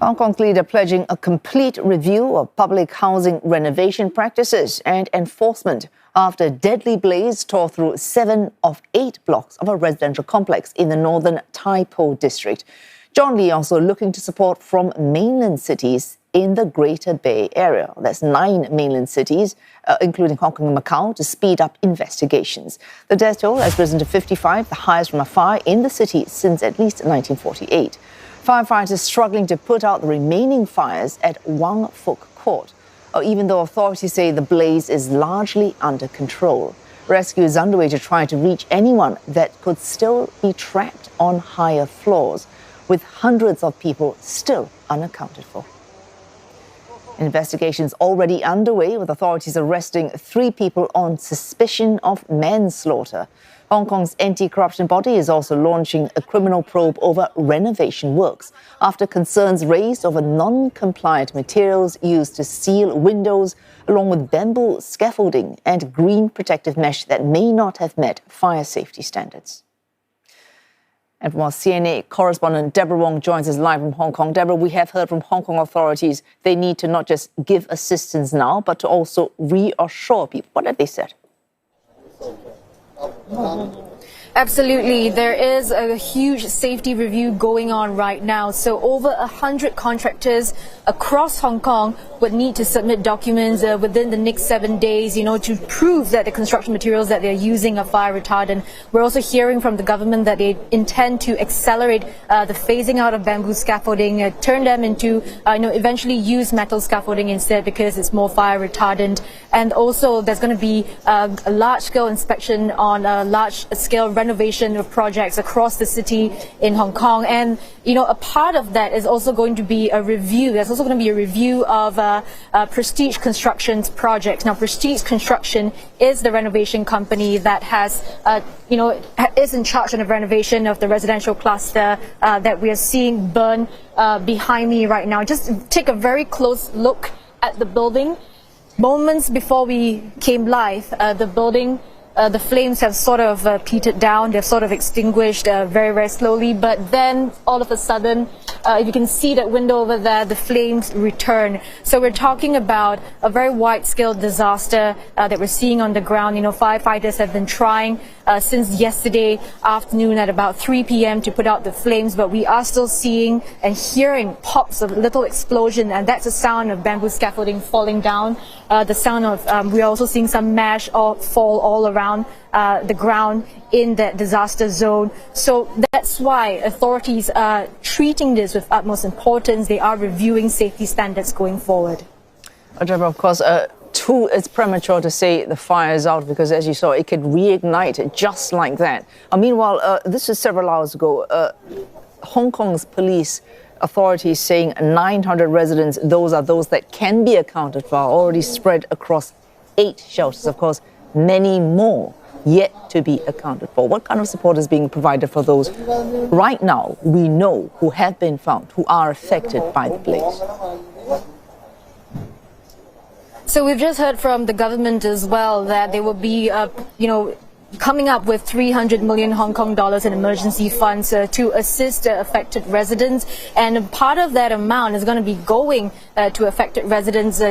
Hong Kong's leader pledging a complete review of public housing renovation practices and enforcement after a deadly blaze tore through 7 of 8 blocks of a residential complex in the northern Tai Po district. John Lee also looking to support from mainland cities in the Greater Bay Area. That's 9 mainland cities, including Hong Kong and Macau, to speed up investigations. The death toll has risen to 55, the highest from a fire in the city since at least 1948. Firefighters struggling to put out the remaining fires at Wang Fuk Court, even though authorities say the blaze is largely under control. Rescue is underway to try to reach anyone that could still be trapped on higher floors, with hundreds of people still unaccounted for. Investigations already underway, with authorities arresting 3 people on suspicion of manslaughter. Hong Kong's anti-corruption body is also launching a criminal probe over renovation works after concerns raised over non-compliant materials used to seal windows, along with bamboo scaffolding and green protective mesh that may not have met fire safety standards. And from our CNA correspondent Deborah Wong joins us live from Hong Kong. Deborah, we have heard from Hong Kong authorities they need to not just give assistance now, but to also reassure people. What have they said? Absolutely. There is a huge safety review going on right now. So over 100 contractors across Hong Kong would need to submit documents within the next 7 days, to prove that the construction materials that they're using are fire retardant. We're also hearing from the government that they intend to accelerate the phasing out of bamboo scaffolding, turn them into, eventually use metal scaffolding instead because it's more fire retardant. And also there's going to be a large-scale inspection on a large-scale renovation of projects across the city in Hong Kong. And, a part of that is also going to be a review. There's also going to be a review of Prestige Construction's projects. Now, Prestige Construction is the renovation company that has, is in charge of the renovation of the residential cluster that we are seeing burn behind me right now. Just take a very close look at the building. Moments before we came live, the building, the flames have sort of petered down. They've sort of extinguished very, very slowly. But then all of a sudden, if you can see that window over there, the flames return. So we're talking about a very wide-scale disaster that we're seeing on the ground. Firefighters have been trying since yesterday afternoon at about 3 p.m. to put out the flames, but we are still seeing and hearing pops of little explosion, and that's the sound of bamboo scaffolding falling down. The sound of, we are also seeing some mesh fall all around the ground in that disaster zone. So that's why authorities are treating this with utmost importance. They are reviewing safety standards going forward. Deborah, of course, it's premature to say the fire is out because, as you saw, it could reignite just like that. Meanwhile, this was several hours ago. Hong Kong's police authorities saying 900 residents, those are those that can be accounted for, are already spread across 8 shelters. Of course, many more yet to be accounted for. What kind of support is being provided for those right now we know who have been found, who are affected by the blaze? So we've just heard from the government as well that they will be, coming up with 300 million Hong Kong dollars in emergency funds to assist affected residents. And part of that amount is going to be going to affected residents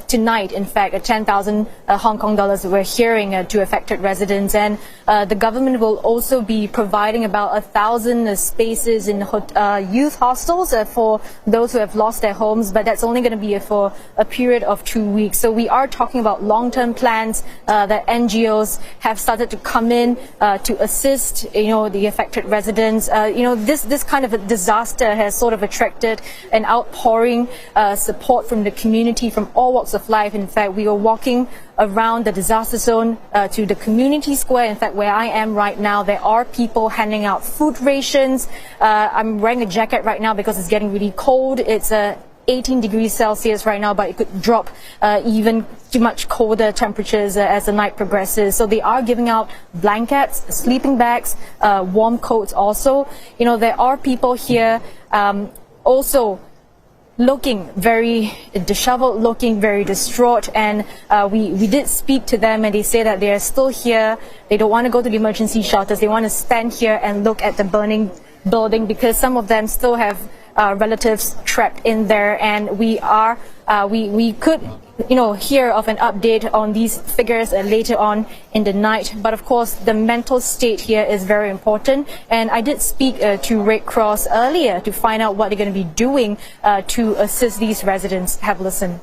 tonight. In fact, 10,000 Hong Kong dollars we're hearing to affected residents. And the government will also be providing about 1,000 spaces in youth hostels for those who have lost their homes. But that's only going to be for a period of 2 weeks. So we are talking about long-term plans that NGOs have started to come in to assist, the affected residents. This kind of a disaster has sort of attracted an outpouring support from the community, from all walks of life. In fact, we were walking around the disaster zone to the community square. In fact, where I am right now, there are people handing out food rations. I'm wearing a jacket right now because it's getting really cold. It's 18 degrees Celsius right now, but it could drop even to much colder temperatures as the night progresses. So they are giving out blankets, sleeping bags, warm coats also. There are people here also looking very disheveled, looking very distraught, and we did speak to them, and they say that they are still here. They don't want to go to the emergency shelters. They want to stand here and look at the burning building because some of them still have relatives trapped in there, and we could hear of an update on these figures later on in the night. But of course, the mental state here is very important. And I did speak to Red Cross earlier to find out what they're going to be doing to assist these residents. Have a listen.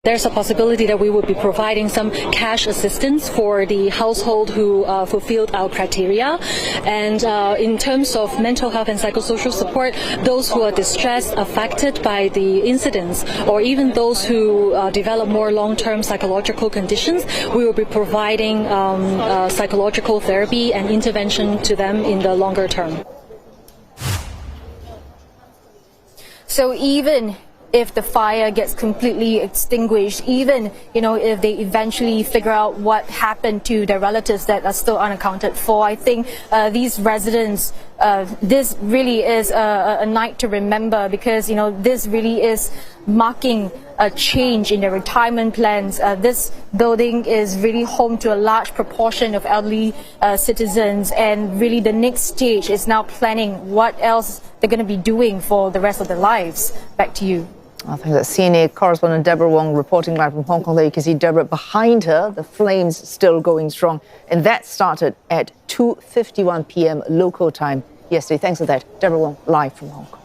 There's a possibility that we would be providing some cash assistance for the household who fulfilled our criteria. And in terms of mental health and psychosocial support, those who are distressed, affected by the incidents, or even those who develop more long-term psychological conditions, we will be providing psychological therapy and intervention to them in the longer term. So even if the fire gets completely extinguished, even if they eventually figure out what happened to their relatives that are still unaccounted for, I think these residents, this really is a night to remember, because this really is marking a change in their retirement plans. This building is really home to a large proportion of elderly citizens, and really the next stage is now planning what else they're going to be doing for the rest of their lives. Back to you. I think that CNA correspondent Deborah Wong reporting live from Hong Kong. There you can see Deborah behind her, the flames still going strong. And that started at 2:51 p.m. local time yesterday. Thanks for that, Deborah Wong, live from Hong Kong.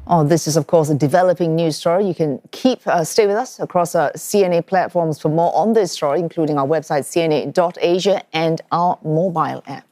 Oh, this is, of course, a developing news story. You can stay with us across our CNA platforms for more on this story, including our website, cna.asia, and our mobile app.